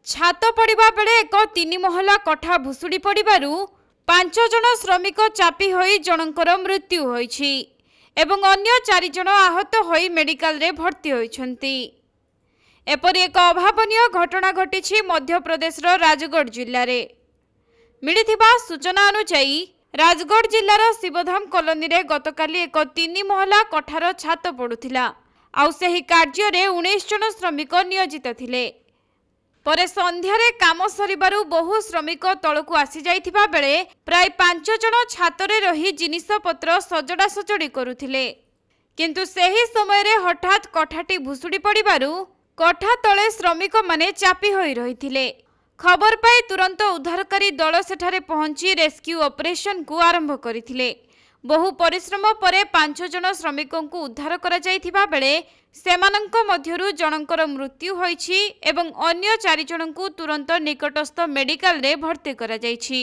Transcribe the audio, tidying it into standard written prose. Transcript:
छात पड़ा बेले एक 3 महला कठा भुशुड़ी पड़ू 5 जन श्रमिक चापी होई जनकर मृत्यु होईछि एवं अन्य 4 जन आहत होई मेडिकल रे भर्ती होइछन्ति। एपरि एक अभावनीय घटना घटिछि मध्य प्रदेश राजगढ़ जिल्ला रे। मिलिथिबा सूचना अनुसार राजगढ़ जिल्लार शिवधाम कॉलोनी रे गतकाली एक 3 महला कठार छात पड़ुथिला आउ सेही कार्य रे 19 जन श्रमिक नियोजित थिले। परे संध्यारे काम सरिबारु बहु श्रमिक तळकु आसी जाइथिबा बेले प्राय 5 जन छातरे रही जिनिसपत्र सजड़ा सजड़ी करुथिले, किंतु सेही समय रे हठात कठाटी भुसुड़ी पड़िबारु कठा तळे श्रमिक माने चापी होई रहिथिले। खबर पाई तुरंत उद्धारकारी दल सेठारे पहुंची रेस्क्यू ऑपरेशन को आरंभ करिथिले। बहु परिश्रम परे 5 जन श्रमिकों को उद्धार करा जाइथिबा बेले सेमानंक मध्यरु जनकर मृत्यु होईछि एवं अन्य 4 जनंकु तुरंत निकटस्थ मेडिकल रे भर्ती करा जाइछि।